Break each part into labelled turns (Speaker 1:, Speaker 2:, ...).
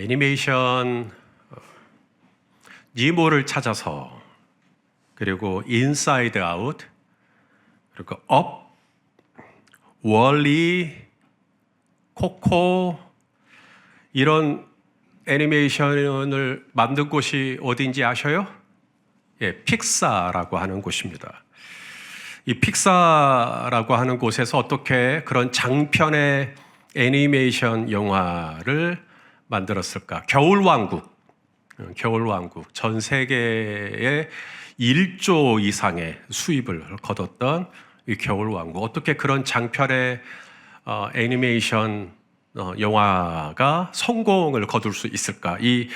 Speaker 1: 애니메이션 니모를 찾아서, 그리고 인사이드 아웃, 그리고 업, 월리, 코코, 이런 애니메이션을 만든 곳이 어딘지 아셔요? 예, 픽사라고 하는 곳입니다. 이 픽사라고 하는 곳에서 어떻게 그런 장편의 애니메이션 영화를 만들었을까? 겨울왕국, 전 세계에 1조 이상의 수입을 거뒀던 이 겨울왕국. 어떻게 그런 장편의 애니메이션 영화가 성공을 거둘 수 있을까? 이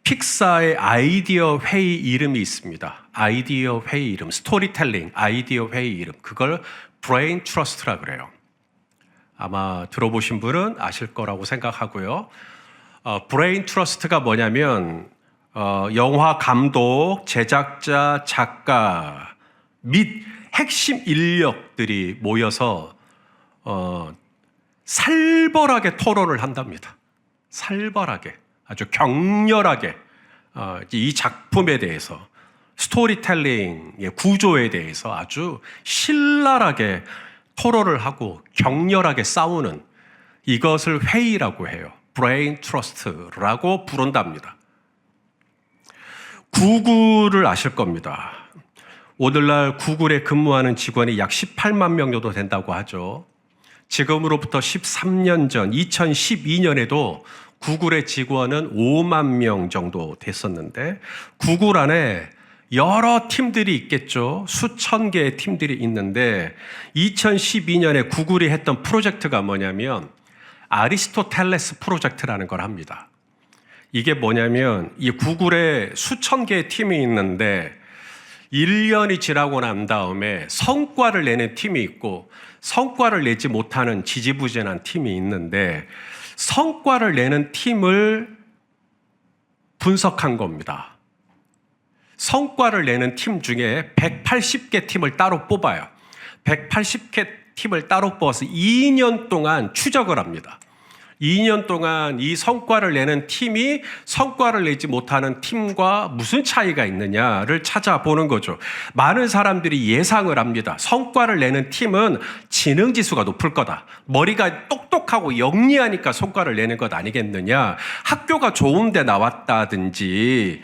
Speaker 1: 픽사의 아이디어 회의 이름이 있습니다. 아이디어 회의 이름, 스토리텔링 아이디어 회의 이름. 그걸 브레인 트러스트라 그래요. 아마 들어보신 분은 아실 거라고 생각하고요. 브레인 트러스트가 뭐냐면 영화 감독, 제작자, 작가 및 핵심 인력들이 모여서 살벌하게 토론을 한답니다. 살벌하게, 아주 격렬하게 이 작품에 대해서, 스토리텔링의 구조에 대해서 아주 신랄하게 토론을 하고 격렬하게 싸우는, 이것을 회의라고 해요. 브레인 트러스트라고 부른답니다. 구글을 아실 겁니다. 오늘날 구글에 근무하는 직원이 약 18만 명 정도 된다고 하죠. 지금으로부터 13년 전 2012년에도 구글의 직원은 5만 명 정도 됐었는데, 구글 안에 여러 팀들이 있겠죠. 수천 개의 팀들이 있는데 2012년에 구글이 했던 프로젝트가 뭐냐면 아리스토텔레스 프로젝트라는 걸 합니다. 이게 뭐냐면 이 구글에 수천 개의 팀이 있는데 1년이 지나고 난 다음에 성과를 내는 팀이 있고 성과를 내지 못하는 지지부진한 팀이 있는데, 성과를 내는 팀을 분석한 겁니다. 성과를 내는 팀 중에 180개 팀을 따로 뽑아요. 180개 팀을 따로 뽑아서 2년 동안 추적을 합니다. 2년 동안 이 성과를 내는 팀이 성과를 내지 못하는 팀과 무슨 차이가 있느냐를 찾아보는 거죠. 많은 사람들이 예상을 합니다. 성과를 내는 팀은 지능지수가 높을 거다. 머리가 똑똑하고 영리하니까 성과를 내는 것 아니겠느냐. 학교가 좋은데 나왔다든지,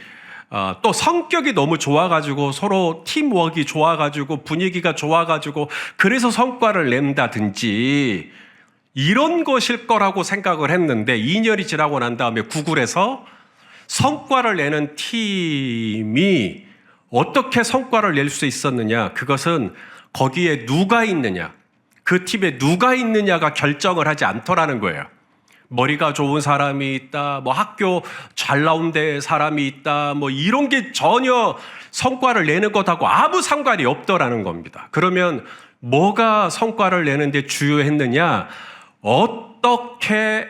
Speaker 1: 또 성격이 너무 좋아가지고 서로 팀워크가 좋아가지고 분위기가 좋아가지고 그래서 성과를 낸다든지, 이런 것일 거라고 생각을 했는데 2년이 지나고 난 다음에 구글에서 성과를 내는 팀이 어떻게 성과를 낼 수 있었느냐, 그것은 거기에 누가 있느냐, 그 팀에 누가 있느냐가 결정을 하지 않더라는 거예요. 머리가 좋은 사람이 있다, 뭐 학교 잘 나온 데 사람이 있다, 뭐 이런 게 전혀 성과를 내는 것하고 아무 상관이 없더라는 겁니다. 그러면 뭐가 성과를 내는데 주요했느냐? 어떻게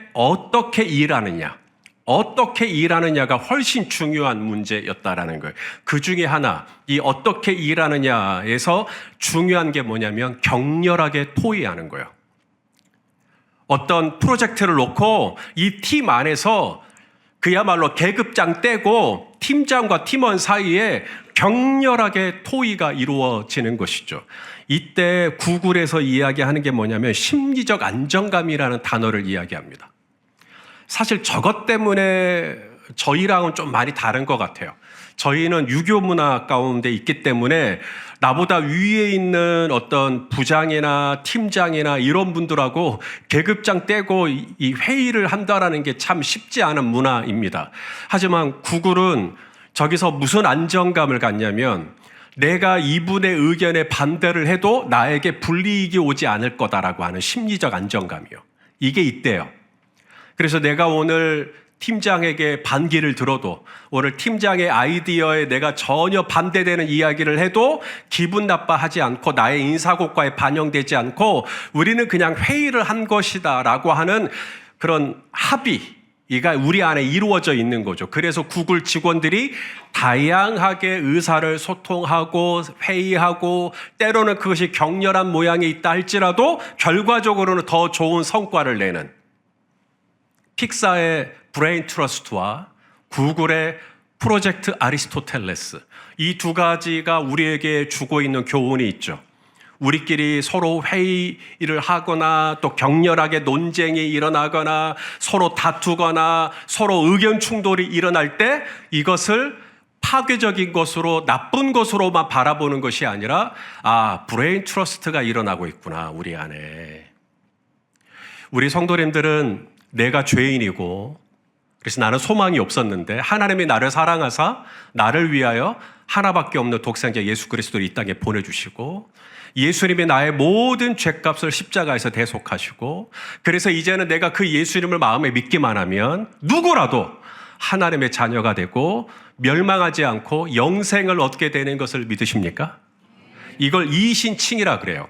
Speaker 1: 일하느냐가 훨씬 중요한 문제였다라는 거예요. 그 중에 하나, 이 어떻게 일하느냐에서 중요한 게 뭐냐면 격렬하게 토의하는 거예요. 어떤 프로젝트를 놓고 이 팀 안에서 그야말로 계급장 떼고 팀장과 팀원 사이에 격렬하게 토의가 이루어지는 것이죠. 이때 구글에서 이야기하는 게 뭐냐면 심리적 안정감이라는 단어를 이야기합니다. 사실 저것 때문에 저희랑은 좀 많이 다른 것 같아요. 저희는 유교 문화 가운데 있기 때문에 나보다 위에 있는 어떤 부장이나 팀장이나 이런 분들하고 계급장 떼고 이 회의를 한다라는 게 참 쉽지 않은 문화입니다. 하지만 구글은 저기서 무슨 안정감을 갖냐면 내가 이분의 의견에 반대를 해도 나에게 불이익이 오지 않을 거다라고 하는 심리적 안정감이요. 이게 있대요. 그래서 내가 오늘 팀장에게 반기를 들어도, 오늘 팀장의 아이디어에 내가 전혀 반대되는 이야기를 해도 기분 나빠하지 않고 나의 인사고과에 반영되지 않고 우리는 그냥 회의를 한 것이다 라고 하는 그런 합의가 우리 안에 이루어져 있는 거죠. 그래서 구글 직원들이 다양하게 의사를 소통하고 회의하고 때로는 그것이 격렬한 모양이 있다 할지라도 결과적으로는 더 좋은 성과를 내는, 픽사의 브레인 트러스트와 구글의 프로젝트 아리스토텔레스, 이 두 가지가 우리에게 주고 있는 교훈이 있죠. 우리끼리 서로 회의를 하거나 또 격렬하게 논쟁이 일어나거나 서로 다투거나 서로 의견 충돌이 일어날 때 이것을 파괴적인 것으로, 나쁜 것으로만 바라보는 것이 아니라, 브레인 트러스트가 일어나고 있구나, 우리 안에. 우리 성도님들은 내가 죄인이고, 그래서 나는 소망이 없었는데 하나님이 나를 사랑하사 나를 위하여 하나밖에 없는 독생자 예수 그리스도를 이 땅에 보내주시고, 예수님이 나의 모든 죄값을 십자가에서 대속하시고, 그래서 이제는 내가 그 예수님을 마음에 믿기만 하면 누구라도 하나님의 자녀가 되고 멸망하지 않고 영생을 얻게 되는 것을 믿으십니까? 이걸 이신칭이라 그래요.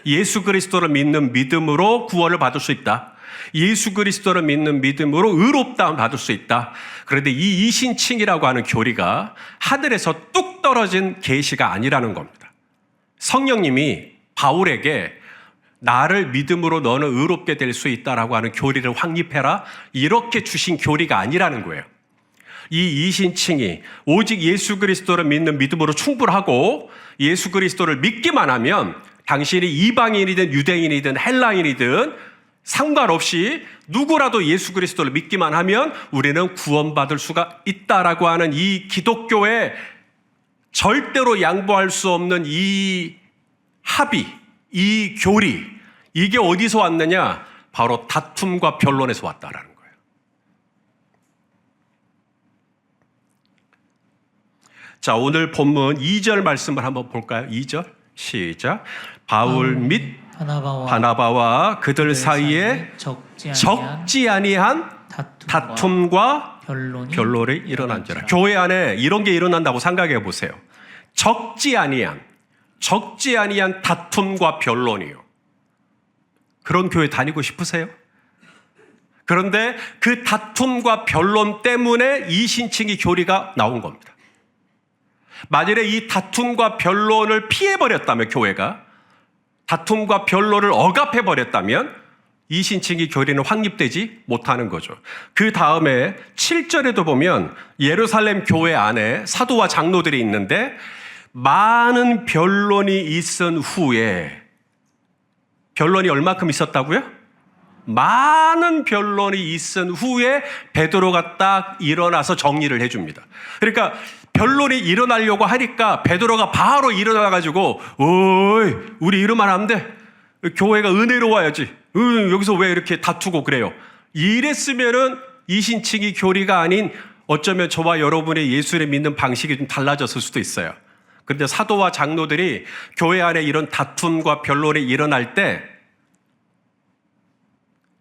Speaker 1: 예수 그리스도를 믿는 믿음으로 구원을 받을 수 있다. 예수 그리스도를 믿는 믿음으로 의롭다함을 받을 수 있다. 그런데 이 이신칭이라고 하는 교리가 하늘에서 뚝 떨어진 계시가 아니라는 겁니다. 성령님이 바울에게 나를 믿음으로 너는 의롭게 될 수 있다라고 하는 교리를 확립해라, 이렇게 주신 교리가 아니라는 거예요. 이 이신칭이 오직 예수 그리스도를 믿는 믿음으로 충분하고 예수 그리스도를 믿기만 하면 당신이 이방인이든 유대인이든 헬라인이든 상관없이 누구라도 예수 그리스도를 믿기만 하면 우리는 구원받을 수가 있다라고 하는 이 기독교의 절대로 양보할 수 없는 이 합의, 이 교리, 이게 어디서 왔느냐? 바로 다툼과 변론에서 왔다라는 거예요. 자, 오늘 본문 2절 말씀을 한번 볼까요? 2절 시작. 바울 및 바나바와 그들 사이에 적지 아니한 다툼과 변론이 일어난지라. 교회 안에 이런 게 일어난다고 생각해 보세요. 적지 아니한 다툼과 변론이요. 그런 교회 다니고 싶으세요? 그런데 그 다툼과 변론 때문에 이신칭의 교리가 나온 겁니다. 만일에 이 다툼과 변론을 피해버렸다면, 교회가 다툼과 변론을 억압해버렸다면 이신칭의 교리는 확립되지 못하는 거죠. 그 다음에 7절에도 보면 예루살렘 교회 안에 사도와 장로들이 있는데 많은 변론이 있은 후에, 변론이 얼마큼 있었다고요? 많은 변론이 있은 후에 베드로가 딱 일어나서 정리를 해줍니다. 그러니까 변론이 일어나려고 하니까 베드로가 바로 일어나가지고, 어이, 우리 이러면 안 돼. 교회가 은혜로워야지. 여기서 왜 이렇게 다투고 그래요? 이랬으면은 이신칭의 교리가 아닌 어쩌면 저와 여러분의 예수를 믿는 방식이 좀 달라졌을 수도 있어요. 그런데 사도와 장로들이 교회 안에 이런 다툼과 변론이 일어날 때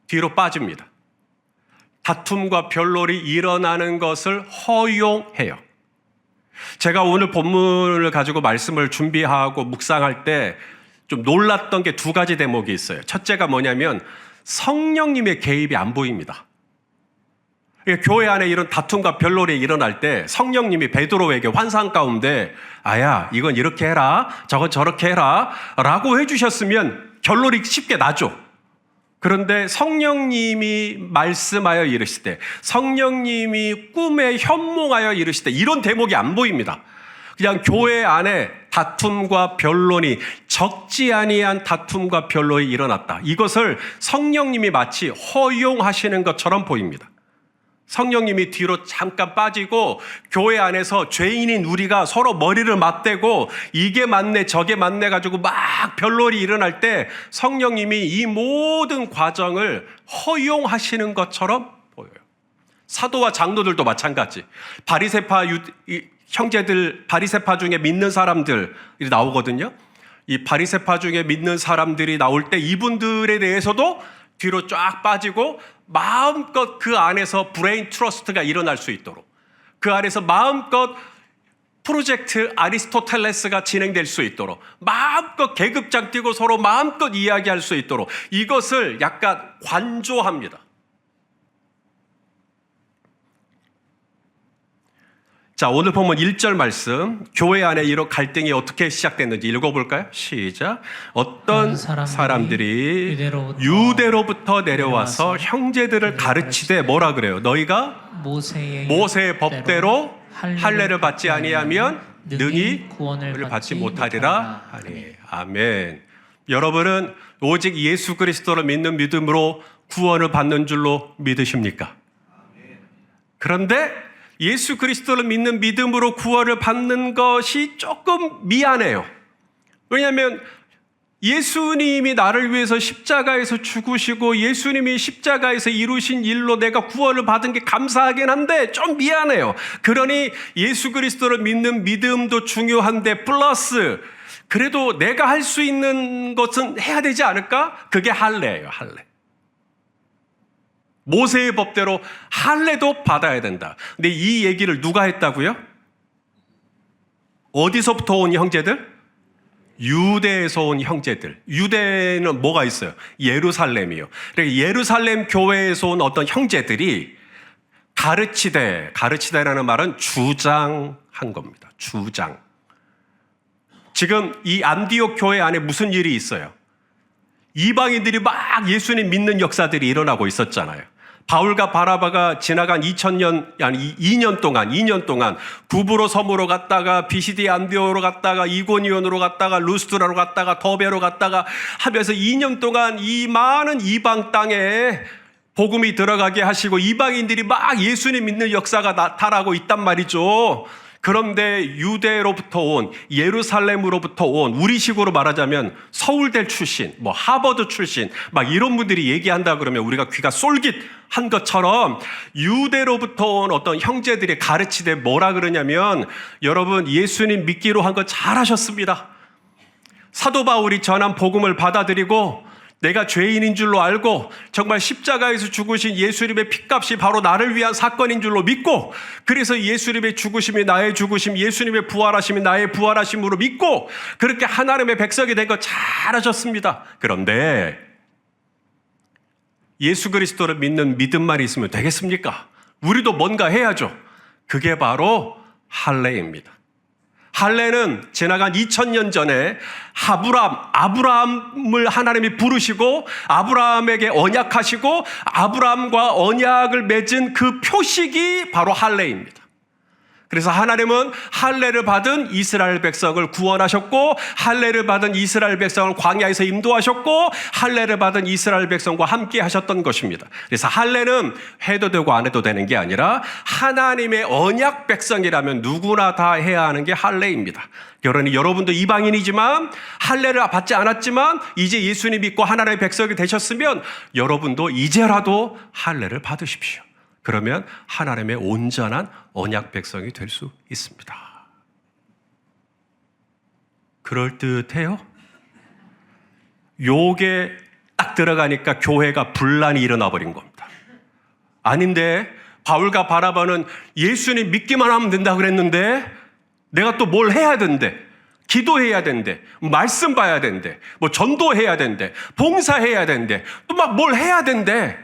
Speaker 1: 뒤로 빠집니다. 다툼과 변론이 일어나는 것을 허용해요. 제가 오늘 본문을 가지고 말씀을 준비하고 묵상할 때 좀 놀랐던 게 두 가지 대목이 있어요. 첫째가 뭐냐면 성령님의 개입이 안 보입니다. 교회 안에 이런 다툼과 변론이 일어날 때 성령님이 베드로에게 환상 가운데 아야, 이건 이렇게 해라, 저건 저렇게 해라 라고 해주셨으면 결론이 쉽게 나죠. 그런데 성령님이 말씀하여 이르실 때, 성령님이 꿈에 현몽하여 이르실 때 이런 대목이 안 보입니다. 그냥 교회 안에 다툼과 변론이, 적지 아니한 다툼과 변론이 일어났다. 이것을 성령님이 마치 허용하시는 것처럼 보입니다. 성령님이 뒤로 잠깐 빠지고 교회 안에서 죄인인 우리가 서로 머리를 맞대고 이게 맞네 저게 맞네 가지고 막 변론이 일어날 때 성령님이 이 모든 과정을 허용하시는 것처럼 보여요. 사도와 장로들도 마찬가지. 바리새파 형제들, 바리새파 중에 믿는 사람들이 나오거든요. 이 바리새파 중에 믿는 사람들이 나올 때 이분들에 대해서도 뒤로 쫙 빠지고 마음껏 그 안에서 브레인 트러스트가 일어날 수 있도록, 그 안에서 마음껏 프로젝트 아리스토텔레스가 진행될 수 있도록, 마음껏 계급장 뛰고 서로 마음껏 이야기할 수 있도록 이것을 약간 관조합니다. 자, 오늘 보면 1절 말씀, 교회 안에 이런 갈등이 어떻게 시작됐는지 읽어볼까요? 시작. 어떤 사람들이 유대로부터 내려와서 형제들을 가르치되 뭐라 그래요? 너희가 모세의 법대로 할례를 받지 아니하면 능히 구원을 받지 못하리라 하니. 아멘. 여러분은 오직 예수 그리스도를 믿는 믿음으로 구원을 받는 줄로 믿으십니까? 그런데 예수 그리스도를 믿는 믿음으로 구원을 받는 것이 조금 미안해요. 왜냐하면 예수님이 나를 위해서 십자가에서 죽으시고 예수님이 십자가에서 이루신 일로 내가 구원을 받은 게 감사하긴 한데 좀 미안해요. 그러니 예수 그리스도를 믿는 믿음도 중요한데 플러스 그래도 내가 할 수 있는 것은 해야 되지 않을까? 그게 할례예요. 할례. 모세의 법대로 할례도 받아야 된다. 근데 이 얘기를 누가 했다고요? 어디서부터 온 형제들? 유대에서 온 형제들. 유대는 뭐가 있어요? 예루살렘이요. 그러니까 예루살렘 교회에서 온 어떤 형제들이 가르치되라는 말은 주장한 겁니다. 주장. 지금 이 안디옥 교회 안에 무슨 일이 있어요? 이방인들이 막 예수님 믿는 역사들이 일어나고 있었잖아요. 바울과 바나바가 지나간 2년 동안 구브로 섬으로 갔다가 비시디 안디오로 갔다가 이고니온으로 갔다가 루스드라로 갔다가 더베로 갔다가 하면서 2년 동안 이 많은 이방 땅에 복음이 들어가게 하시고 이방인들이 막 예수님 믿는 역사가 나타나고 있단 말이죠. 그런데 유대로부터 온, 예루살렘으로부터 온, 우리식으로 말하자면 서울대 출신, 뭐 하버드 출신, 막 이런 분들이 얘기한다 그러면 우리가 귀가 쏠깃한 것처럼 유대로부터 온 어떤 형제들이 가르치되 뭐라 그러냐면 여러분 예수님 믿기로 한 거 잘하셨습니다. 사도 바울이 전한 복음을 받아들이고 내가 죄인인 줄로 알고 정말 십자가에서 죽으신 예수님의 핏값이 바로 나를 위한 사건인 줄로 믿고 그래서 예수님의 죽으심이 나의 죽으심, 예수님의 부활하심이 나의 부활하심으로 믿고 그렇게 하나님의 백성이 된 거 잘하셨습니다. 그런데 예수 그리스도를 믿는 믿음만 있으면 되겠습니까? 우리도 뭔가 해야죠. 그게 바로 할례입니다. 할례는 지나간 2000년 전에 아브라함을 하나님이 부르시고 아브라함에게 언약하시고 아브라함과 언약을 맺은 그 표식이 바로 할례입니다. 그래서 하나님은 할례를 받은 이스라엘 백성을 구원하셨고 할례를 받은 이스라엘 백성을 광야에서 인도하셨고 할례를 받은 이스라엘 백성과 함께 하셨던 것입니다. 그래서 할례는 해도 되고 안 해도 되는 게 아니라 하나님의 언약 백성이라면 누구나 다 해야 하는 게 할례입니다. 그러니 여러분도 이방인이지만 할례를 받지 않았지만 이제 예수님 믿고 하나님의 백성이 되셨으면 여러분도 이제라도 할례를 받으십시오. 그러면 하나님의 온전한 언약 백성이 될 수 있습니다. 그럴듯해요? 요게 딱 들어가니까 교회가 분란이 일어나 버린 겁니다. 아닌데 바울과 바나바는 예수님 믿기만 하면 된다 그랬는데 내가 또 뭘 해야 된대. 기도해야 된대. 말씀 봐야 된대. 뭐 전도해야 된대. 봉사해야 된대. 또 막 뭘 해야 된대.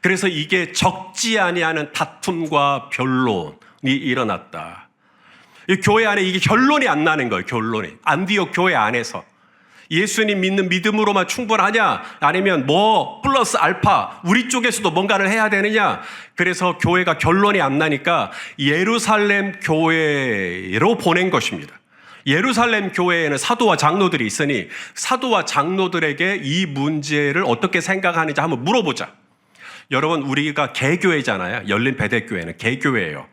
Speaker 1: 그래서 이게 적지 아니하는 다툼과 변론이 일어났다. 이 교회 안에 이게 결론이 안 나는 거예요. 결론이. 안디옥 교회 안에서. 예수님 믿는 믿음으로만 충분하냐? 아니면 뭐 플러스 알파 우리 쪽에서도 뭔가를 해야 되느냐? 그래서 교회가 결론이 안 나니까 예루살렘 교회로 보낸 것입니다. 예루살렘 교회에는 사도와 장로들이 있으니 사도와 장로들에게 이 문제를 어떻게 생각하는지 한번 물어보자. 여러분 우리가 개교회잖아요. 열린 베데교회는 개교회예요.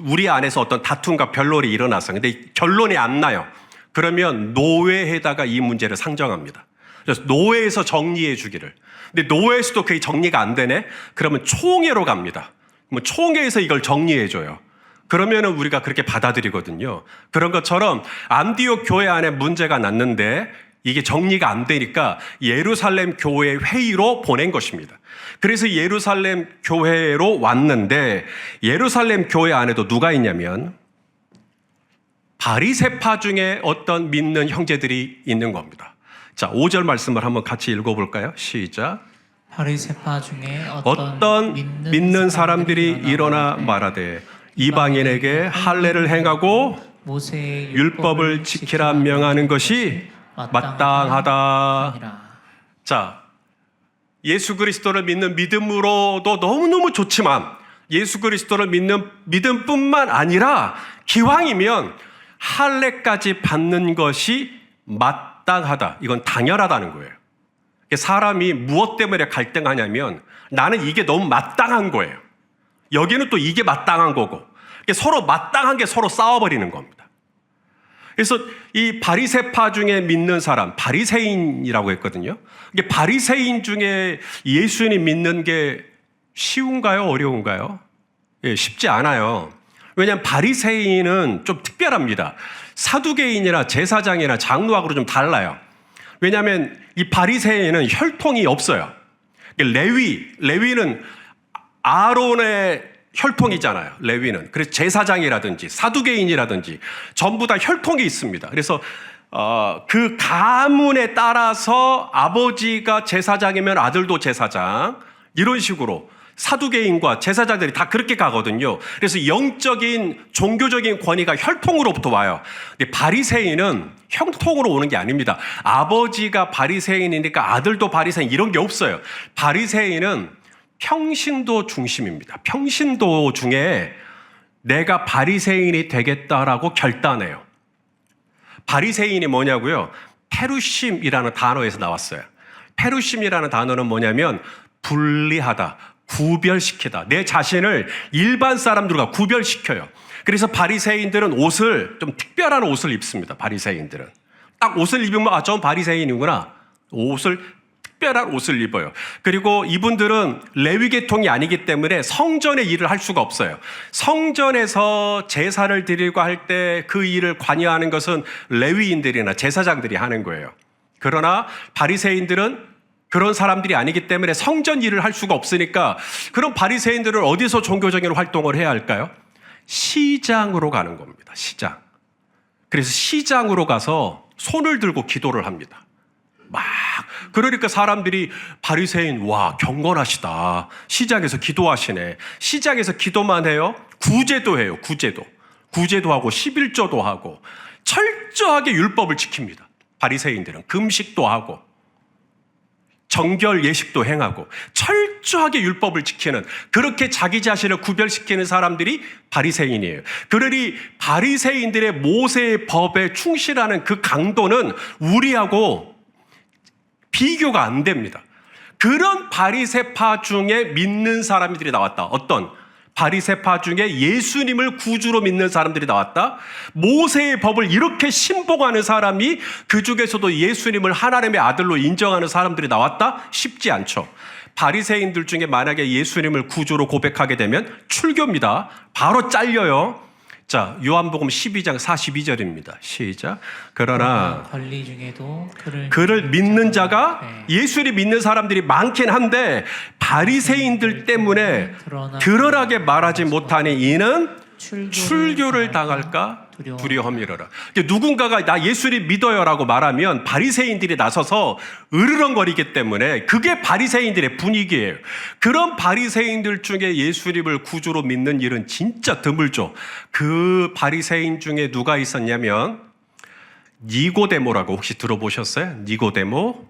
Speaker 1: 우리 안에서 어떤 다툼과 변론이 일어나서 근데 결론이 안 나요. 그러면 노회에다가 이 문제를 상정합니다. 그래서 노회에서 정리해 주기를. 근데 노회에서도 그게 정리가 안 되네? 그러면 총회로 갑니다. 그러면 총회에서 이걸 정리해 줘요. 그러면은 우리가 그렇게 받아들이거든요. 그런 것처럼 안디옥 교회 안에 문제가 났는데 이게 정리가 안 되니까 예루살렘 교회 회의로 보낸 것입니다. 그래서 예루살렘 교회로 왔는데 예루살렘 교회 안에도 누가 있냐면 바리새파 중에 어떤 믿는 형제들이 있는 겁니다. 자, 5절 말씀을 한번 같이 읽어볼까요? 시작.
Speaker 2: 바리새파 중에
Speaker 1: 어떤 믿는 사람들이 일어나 말하되 이방인에게 할례를 행하고
Speaker 2: 모세의
Speaker 1: 율법을 지키라 명하는 것이 마땅하다.
Speaker 2: 아니라.
Speaker 1: 자, 예수 그리스도를 믿는 믿음으로도 너무너무 좋지만 예수 그리스도를 믿는 믿음뿐만 아니라 기왕이면 할례까지 받는 것이 마땅하다. 이건 당연하다는 거예요. 사람이 무엇 때문에 갈등하냐면 나는 이게 너무 마땅한 거예요. 여기는 또 이게 마땅한 거고 서로 마땅한 게 서로 싸워버리는 겁니다. 그래서 이 바리새파 중에 믿는 사람, 바리새인이라고 했거든요. 이게 바리새인 중에 예수님 믿는 게 쉬운가요? 어려운가요? 예, 쉽지 않아요. 왜냐하면 바리새인은 좀 특별합니다. 사두개인이나 제사장이나 장로하고는 좀 달라요. 왜냐하면 이 바리새인은 혈통이 없어요. 레위는 아론의 혈통이잖아요. 레위는. 그래서 제사장이라든지 사두개인이라든지 전부 다 혈통이 있습니다. 그래서 그 가문에 따라서 아버지가 제사장이면 아들도 제사장, 이런 식으로 사두개인과 제사장들이 다 그렇게 가거든요. 그래서 영적인 종교적인 권위가 혈통으로부터 와요. 근데 바리새인은 혈통으로 오는 게 아닙니다. 아버지가 바리새인이니까 아들도 바리새인, 이런 게 없어요. 바리새인은 평신도 중심입니다. 평신도 중에 내가 바리새인이 되겠다라고 결단해요. 바리새인이 뭐냐고요? 페루심이라는 단어에서 나왔어요. 페루심이라는 단어는 뭐냐면 분리하다, 구별시키다. 내 자신을 일반 사람들과 구별시켜요. 그래서 바리새인들은 옷을 좀 특별한 옷을 입습니다. 바리새인들은 딱 옷을 입으면 전 바리새인이구나. 특별한 옷을 입어요. 그리고 이분들은 레위 계통이 아니기 때문에 성전의 일을 할 수가 없어요. 성전에서 제사를 드리고 할 때 그 일을 관여하는 것은 레위인들이나 제사장들이 하는 거예요. 그러나 바리새인들은 그런 사람들이 아니기 때문에 성전 일을 할 수가 없으니까 그런 바리새인들은 어디서 종교적인 활동을 해야 할까요? 시장으로 가는 겁니다. 시장. 그래서 시장으로 가서 손을 들고 기도를 합니다. 그러니까 사람들이 바리새인, 와, 경건하시다. 시장에서 기도하시네. 시장에서 기도만 해요? 구제도 해요. 구제도 하고 11조도 하고 철저하게 율법을 지킵니다. 바리새인들은 금식도 하고 정결 예식도 행하고 철저하게 율법을 지키는, 그렇게 자기 자신을 구별시키는 사람들이 바리새인이에요. 그러니 바리새인들의 모세의 법에 충실하는 그 강도는 우리하고 비교가 안 됩니다. 그런 바리새파 중에 믿는 사람들이 나왔다. 어떤? 바리새파 중에 예수님을 구주로 믿는 사람들이 나왔다. 모세의 법을 이렇게 신봉하는 사람이 그 중에서도 예수님을 하나님의 아들로 인정하는 사람들이 나왔다? 쉽지 않죠. 바리새인들 중에 만약에 예수님을 구주로 고백하게 되면 출교입니다. 바로 잘려요. 자, 요한복음 12장 42절입니다. 시작. 그러나
Speaker 2: 관리 중에도
Speaker 1: 그를 믿는 자가, 예수를 믿는 사람들이 많긴 한데 바리새인들 때문에 드러나게 말하지 못하니 이는 출교를 당할까 두려움이로라. 누군가가 나 예수를 믿어요라고 말하면 바리새인들이 나서서 으르렁거리기 때문에 그게 바리새인들의 분위기예요. 그런 바리새인들 중에 예수님을 구주로 믿는 일은 진짜 드물죠. 그 바리새인 중에 누가 있었냐면 니고데모라고 혹시 들어보셨어요?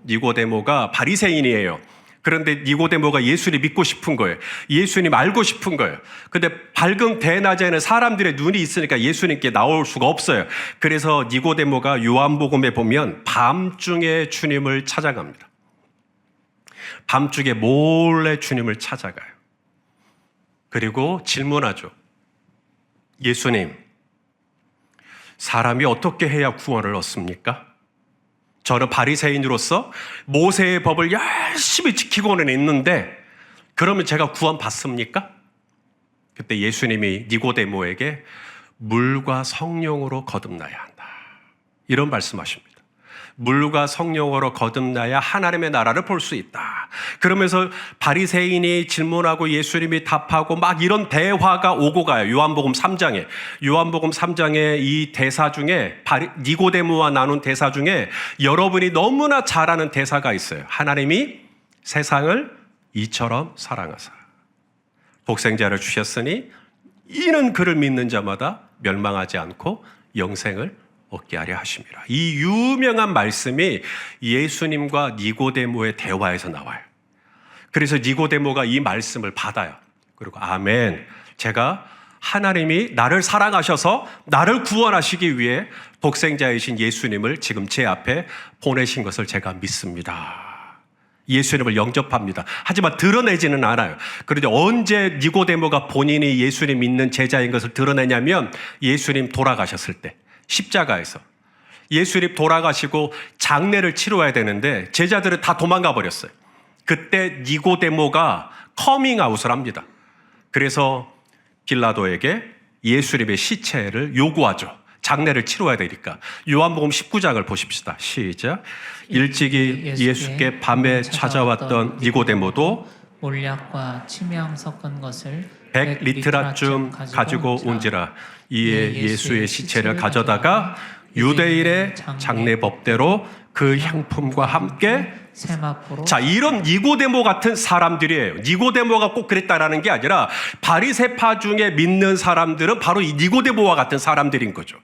Speaker 1: 니고데모가 바리새인이에요. 그런데 니고데모가 예수님 믿고 싶은 거예요. 예수님 알고 싶은 거예요. 근데 밝은 대낮에는 사람들의 눈이 있으니까 예수님께 나올 수가 없어요. 그래서 니고데모가 요한복음에 보면 밤중에 주님을 찾아갑니다. 밤중에 몰래 주님을 찾아가요. 그리고 질문하죠. 예수님, 사람이 어떻게 해야 구원을 얻습니까? 저는 바리새인으로서 모세의 법을 열심히 지키고는 있는데 그러면 제가 구원 받습니까? 그때 예수님이 니고데모에게 물과 성령으로 거듭나야 한다. 이런 말씀하십니다. 물과 성령으로 거듭나야 하나님의 나라를 볼 수 있다. 그러면서 바리새인이 질문하고 예수님이 답하고 막 이런 대화가 오고 가요. 요한복음 3장에 이 대사 중에 니고데모와 나눈 대사 중에 여러분이 너무나 잘 아는 대사가 있어요. 하나님이 세상을 이처럼 사랑하사 독생자를 주셨으니 이는 그를 믿는 자마다 멸망하지 않고 영생을 얻게 하려 하심이라. 이 유명한 말씀이 예수님과 니고데모의 대화에서 나와요. 그래서 니고데모가 이 말씀을 받아요. 그리고 아멘, 제가 하나님이 나를 사랑하셔서 나를 구원하시기 위해 독생자이신 예수님을 지금 제 앞에 보내신 것을 제가 믿습니다. 예수님을 영접합니다. 하지만 드러내지는 않아요. 그런데 언제 니고데모가 본인이 예수님 믿는 제자인 것을 드러내냐면 예수님 돌아가셨을 때, 십자가에서 예수님 돌아가시고 장례를 치러야 되는데 제자들은 다 도망가 버렸어요. 그때 니고데모가 커밍아웃을 합니다. 그래서 빌라도에게 예수님의 시체를 요구하죠. 장례를 치러야 되니까. 요한복음 19장을 보십시다. 시작. 일찍이 예수께 밤에 찾아왔던 니고데모도
Speaker 2: 몰약과 침향 섞은 것을
Speaker 1: 100리트라쯤 가지고 온지라. 이에 예수의 시체를 가져다가 유대인의 장례법대로 그 향품과 함께.
Speaker 2: 세마포로.
Speaker 1: 자, 이런 니고데모 같은 사람들이에요. 니고데모가 꼭 그랬다라는 게 아니라 바리새파 중에 믿는 사람들은 바로 이 니고데모와 같은 사람들인 거죠.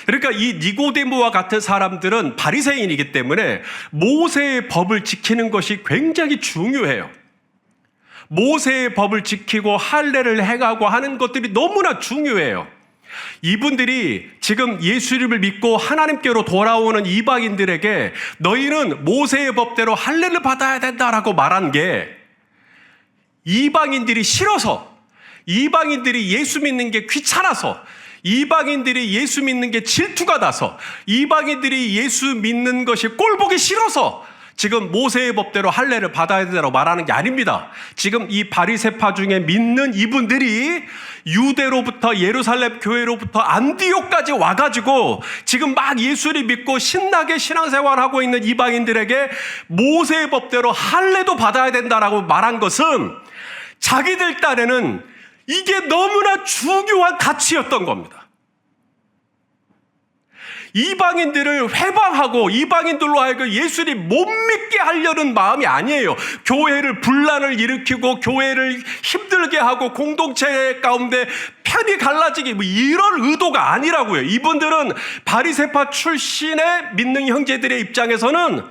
Speaker 1: 그러니까 이 니고데모와 같은 사람들은 바리새인이기 때문에 모세의 법을 지키는 것이 굉장히 중요해요. 모세의 법을 지키고 할례를 행하고 하는 것들이 너무나 중요해요. 이분들이 지금 예수님을 믿고 하나님께로 돌아오는 이방인들에게 너희는 모세의 법대로 할례를 받아야 된다라고 말한 게 이방인들이 싫어서, 이방인들이 예수 믿는 게 귀찮아서, 이방인들이 예수 믿는 게 질투가 나서, 이방인들이 예수 믿는 것이 꼴보기 싫어서 지금 모세의 법대로 할례를 받아야 된다고 말하는 게 아닙니다. 지금 이 바리새파 중에 믿는 이분들이 유대로부터 예루살렘 교회로부터 안디옥까지 와가지고 지금 막 예수를 믿고 신나게 신앙생활하고 있는 이방인들에게 모세의 법대로 할례도 받아야 된다라고 말한 것은 자기들 딴에는 이게 너무나 중요한 가치였던 겁니다. 이방인들을 회방하고 이방인들로 하여금 예수님 못 믿게 하려는 마음이 아니에요. 교회를 분란을 일으키고 교회를 힘들게 하고 공동체 가운데 편이 갈라지게 뭐 이런 의도가 아니라고요. 이분들은 바리새파 출신의 믿는 형제들의 입장에서는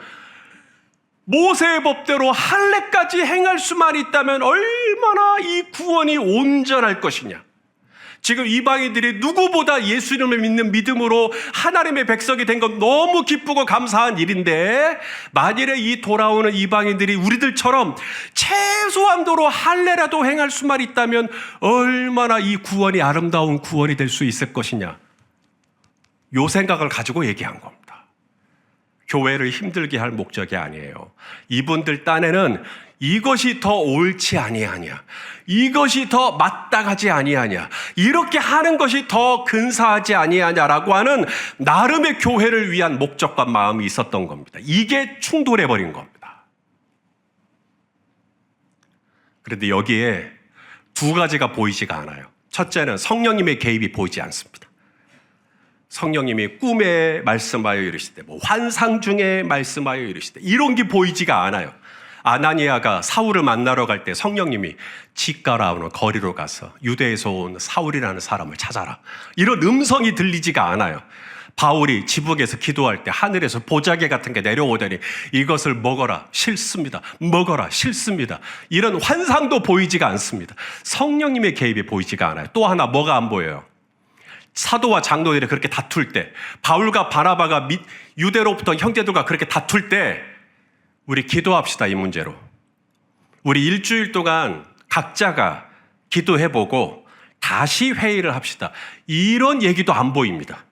Speaker 1: 모세의 법대로 할례까지 행할 수만 있다면 얼마나 이 구원이 온전할 것이냐. 지금 이방인들이 누구보다 예수님을 믿는 믿음으로 하나님의 백성이 된 건 너무 기쁘고 감사한 일인데 만일에 이 돌아오는 이방인들이 우리들처럼 최소한도로 할례라도 행할 수만 있다면 얼마나 이 구원이 아름다운 구원이 될 수 있을 것이냐. 요 생각을 가지고 얘기한 겁니다. 교회를 힘들게 할 목적이 아니에요. 이분들 딴에는 이것이 더 옳지 아니하냐, 이것이 더 마땅하지 아니하냐, 이렇게 하는 것이 더 근사하지 아니하냐라고 하는 나름의 교회를 위한 목적과 마음이 있었던 겁니다. 이게 충돌해버린 겁니다. 그런데 여기에 두 가지가 보이지가 않아요. 첫째는 성령님의 개입이 보이지 않습니다. 성령님이 꿈에 말씀하여 이르시되, 환상 중에 말씀하여 이르시되, 이런 게 보이지가 않아요. 아나니아가 사울을 만나러 갈 때 성령님이 지가라는 거리로 가서 유대에서 온 사울이라는 사람을 찾아라, 이런 음성이 들리지가 않아요. 바울이 지붕에서 기도할 때 하늘에서 보자기 같은 게 내려오더니 이것을 먹어라, 싫습니다. 먹어라, 싫습니다. 이런 환상도 보이지가 않습니다. 성령님의 개입이 보이지가 않아요. 또 하나 뭐가 안 보여요? 사도와 장로들이 그렇게 다툴 때, 바울과 바나바가 유대로부터 형제들과 그렇게 다툴 때 우리 기도합시다. 이 문제로 우리 일주일 동안 각자가 기도해보고 다시 회의를 합시다. 이런 얘기도 안 보입니다.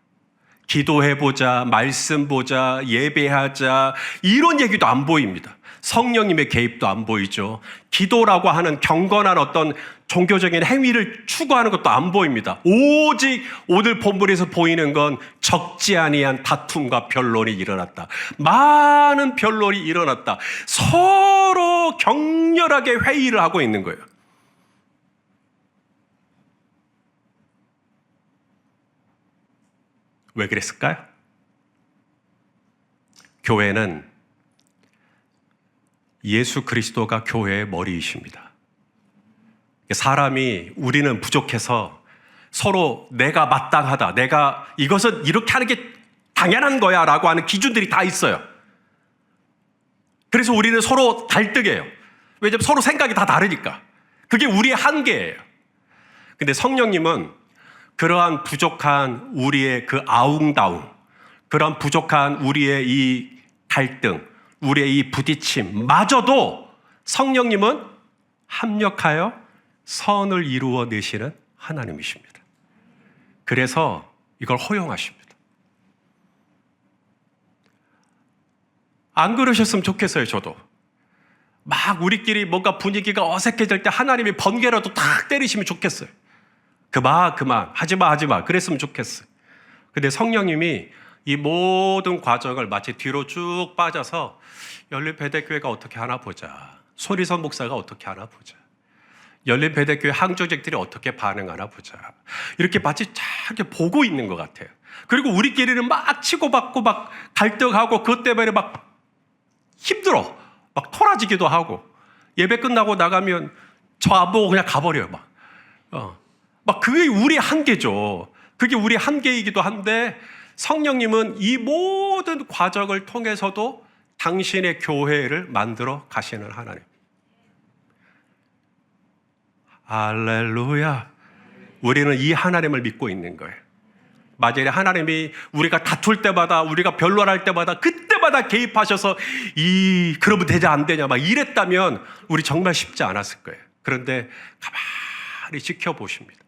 Speaker 1: 기도해보자, 말씀 보자, 예배하자, 이런 얘기도 안 보입니다. 성령님의 개입도 안 보이죠. 기도라고 하는 경건한 어떤 종교적인 행위를 추구하는 것도 안 보입니다. 오직 오늘 본문에서 보이는 건 적지 아니한 다툼과 변론이 일어났다. 많은 변론이 일어났다. 서로 격렬하게 회의를 하고 있는 거예요. 왜 그랬을까요? 교회는 예수 그리스도가 교회의 머리이십니다. 사람이 우리는 부족해서 서로 내가 마땅하다, 내가 이것은 이렇게 하는 게 당연한 거야 라고 하는 기준들이 다 있어요. 그래서 우리는 서로 갈등해요. 왜냐하면 서로 생각이 다 다르니까. 그게 우리의 한계예요. 근데 성령님은 그러한 부족한 우리의 그 아웅다웅, 그런 부족한 우리의 이 갈등, 우리의 이 부딪힘마저도 성령님은 합력하여 선을 이루어 내시는 하나님이십니다. 그래서 이걸 허용하십니다. 안 그러셨으면 좋겠어요, 저도. 막 우리끼리 뭔가 분위기가 어색해질 때 하나님이 번개라도 탁 때리시면 좋겠어요. 그만, 하지마. 그랬으면 좋겠어요. 근데 성령님이 이 모든 과정을 마치 뒤로 쭉 빠져서 열린배대교회가 어떻게 하나 보자. 손희선 목사가 어떻게 하나 보자. 열린배대교회 항조직들이 어떻게 반응하나 보자. 이렇게 마치 이렇게 보고 있는 것 같아요. 그리고 우리끼리는 막 치고받고 막 갈등하고 그것 때문에 막 힘들어. 막 토라지기도 하고. 예배 끝나고 나가면 저 안 보고 그냥 가버려요. 막 그게 우리의 한계죠. 그게 우리의 한계이기도 한데 성령님은 이 모든 과정을 통해서도 당신의 교회를 만들어 가시는 하나님. 할렐루야. 우리는 이 하나님을 믿고 있는 거예요. 만약에 하나님이 우리가 다툴 때마다, 우리가 변론할 때마다, 그때마다 개입하셔서 그러면 되냐 안 되냐 막 이랬다면 우리 정말 쉽지 않았을 거예요. 그런데 가만히 지켜보십니다.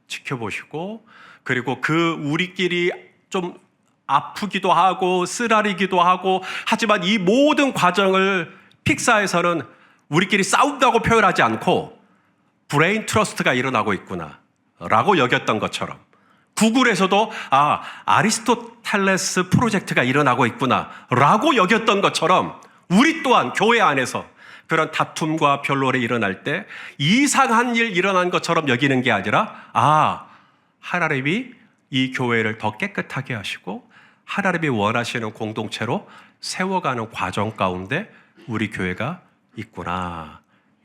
Speaker 1: 지켜보시고, 그리고 그 우리끼리 좀 아프기도 하고 쓰라리기도 하고 하지만 이 모든 과정을 픽사에서는 우리끼리 싸운다고 표현하지 않고 브레인 트러스트가 일어나고 있구나 라고 여겼던 것처럼, 구글에서도 아리스토텔레스 프로젝트가 일어나고 있구나 라고 여겼던 것처럼 우리 또한 교회 안에서 그런 다툼과 변론이 일어날 때 이상한 일 일어난 것처럼 여기는 게 아니라 하나님이 이 교회를 더 깨끗하게 하시고 하나님이 원하시는 공동체로 세워가는 과정 가운데 우리 교회가 있구나.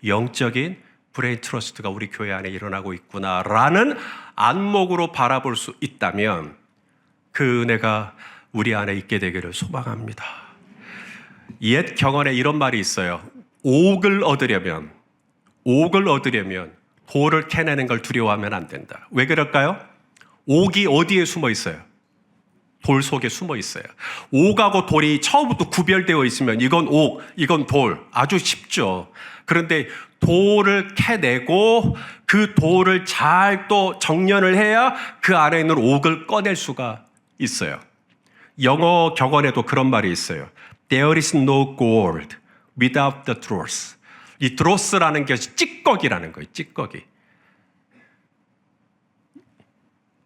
Speaker 1: 영적인 브레인 트러스트가 우리 교회 안에 일어나고 있구나라는 안목으로 바라볼 수 있다면 그 은혜가 우리 안에 있게 되기를 소망합니다. 옛 경언에 이런 말이 있어요. 옥을 얻으려면 돌을 캐내는 걸 두려워하면 안 된다. 왜 그럴까요? 옥이 어디에 숨어 있어요? 돌 속에 숨어 있어요. 옥하고 돌이 처음부터 구별되어 있으면 이건 옥, 이건 돌. 아주 쉽죠. 그런데 돌을 캐내고 그 돌을 잘 또 정련을 해야 그 안에 있는 옥을 꺼낼 수가 있어요. 영어 격언에도 그런 말이 있어요. There is no gold without the dross. 이 dross라는 것이 찌꺼기라는 거예요. 찌꺼기.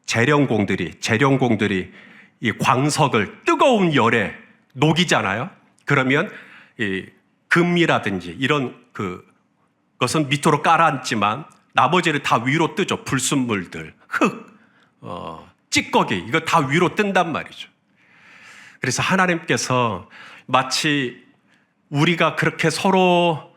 Speaker 1: 재련공들이 이 광석을 뜨거운 열에 녹이잖아요. 그러면 이 금이라든지 이런 것은 밑으로 깔아앉지만 나머지를 다 위로 뜨죠. 불순물들, 흙, 찌꺼기 이거 다 위로 뜬단 말이죠. 그래서 하나님께서 마치 우리가 그렇게 서로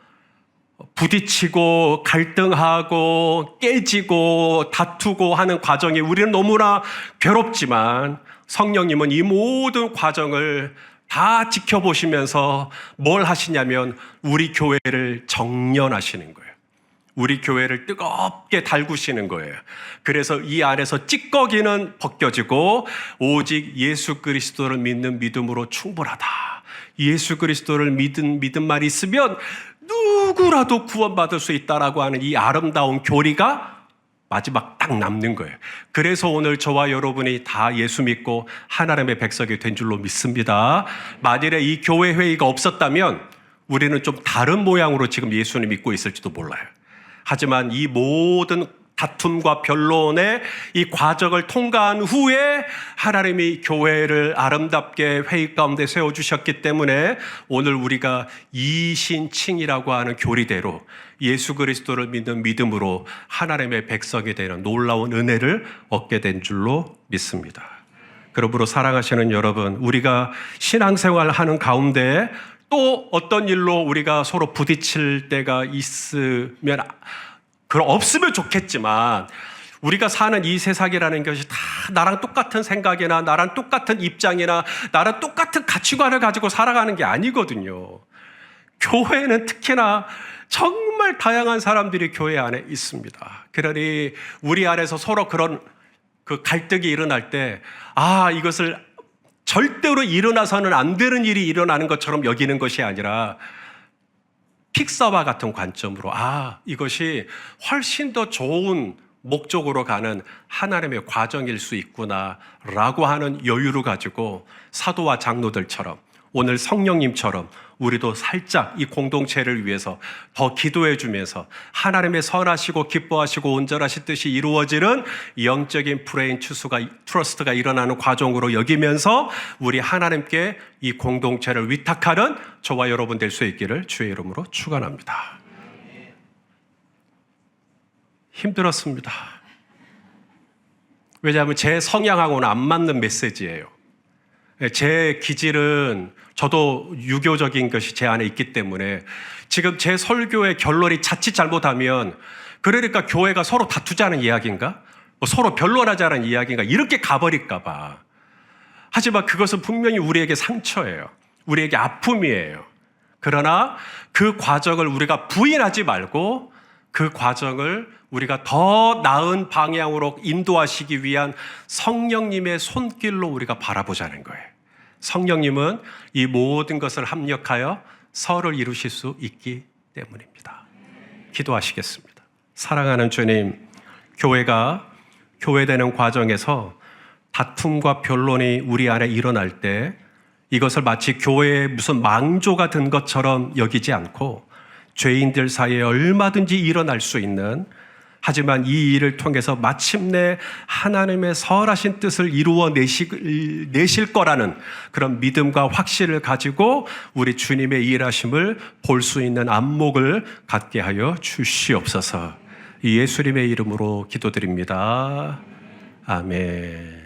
Speaker 1: 부딪히고 갈등하고 깨지고 다투고 하는 과정이 우리는 너무나 괴롭지만 성령님은 이 모든 과정을 다 지켜보시면서 뭘 하시냐면 우리 교회를 정련하시는 거예요. 우리 교회를 뜨겁게 달구시는 거예요. 그래서 이 안에서 찌꺼기는 벗겨지고 오직 예수 그리스도를 믿는 믿음으로 충분하다. 예수 그리스도를 믿음만 있으면 누구라도 구원받을 수 있다라고 하는 이 아름다운 교리가 마지막 딱 남는 거예요. 그래서 오늘 저와 여러분이 다 예수 믿고 하나님의 백성이 된 줄로 믿습니다. 만일에 이 교회 회의가 없었다면 우리는 좀 다른 모양으로 지금 예수를 믿고 있을지도 몰라요. 하지만 이 모든 다툼과 변론의 이 과정을 통과한 후에 하나님이 교회를 아름답게 회의 가운데 세워주셨기 때문에 오늘 우리가 이신칭이라고 하는 교리대로 예수 그리스도를 믿는 믿음으로 하나님의 백성이 되는 놀라운 은혜를 얻게 된 줄로 믿습니다. 그러므로 사랑하시는 여러분, 우리가 신앙생활을 하는 가운데 또 어떤 일로 우리가 서로 부딪힐 때가 있으면, 그럼 없으면 좋겠지만, 우리가 사는 이 세상이라는 것이 다 나랑 똑같은 생각이나 나랑 똑같은 입장이나 나랑 똑같은 가치관을 가지고 살아가는 게 아니거든요. 교회는 특히나 정말 다양한 사람들이 교회 안에 있습니다. 그러니 우리 안에서 서로 그런 그 갈등이 일어날 때, 이것을 절대로 일어나서는 안 되는 일이 일어나는 것처럼 여기는 것이 아니라 픽사와 같은 관점으로 이것이 훨씬 더 좋은 목적으로 가는 하나님의 과정일 수 있구나라고 하는 여유를 가지고 사도와 장로들처럼 오늘 성령님처럼 우리도 살짝 이 공동체를 위해서 더 기도해 주면서 하나님의 선하시고 기뻐하시고 온전하신 뜻이 이루어지는 영적인 브레인 트러스트가 일어나는 과정으로 여기면서 우리 하나님께 이 공동체를 위탁하는 저와 여러분 될 수 있기를 주의 이름으로 축원합니다. 힘들었습니다. 왜냐하면 제 성향하고는 안 맞는 메시지예요. 제 기질은 저도 유교적인 것이 제 안에 있기 때문에 지금 제 설교의 결론이 자칫 잘못하면 그러니까 교회가 서로 다투자는 이야기인가? 서로 변론하자는 이야기인가? 이렇게 가버릴까 봐. 하지만 그것은 분명히 우리에게 상처예요. 우리에게 아픔이에요. 그러나 그 과정을 우리가 부인하지 말고 그 과정을 우리가 더 나은 방향으로 인도하시기 위한 성령님의 손길로 우리가 바라보자는 거예요. 성령님은 이 모든 것을 합력하여 설을 이루실 수 있기 때문입니다. 기도하시겠습니다. 사랑하는 주님, 교회가 교회되는 과정에서 다툼과 변론이 우리 안에 일어날 때 이것을 마치 교회에 무슨 망조가 든 것처럼 여기지 않고 죄인들 사이에 얼마든지 일어날 수 있는, 하지만 이 일을 통해서 마침내 하나님의 선하신 뜻을 이루어내실 거라는 그런 믿음과 확신을 가지고 우리 주님의 일하심을 볼 수 있는 안목을 갖게 하여 주시옵소서. 예수님의 이름으로 기도드립니다. 아멘.